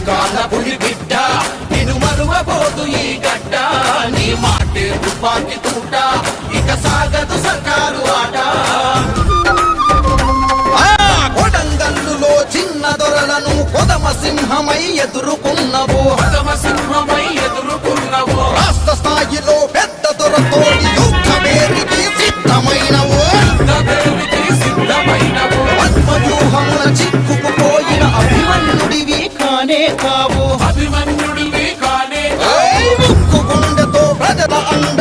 కాళ్ళ పులి బిడ్డ నిన్ను మరువబోదు ఈ గడ్డ నీ మాటే తుపాకి తూట ఇక సాగదు సర్కారు ఆట కొడంగల్లులో చిన్న దొరలను కొదమ సింహమై ఎదుర్కొన్నవు రాష్ట్ర స్థాయిలో పెద్ద దొరతోటి యుద్ధమేరికి సిద్ధమైనవు పద్మవ్యూహముల చిక్కుకుపోయిన అభిమన్యుడివి కానే కావు ముక్కు గుండెతో ప్రజల అండ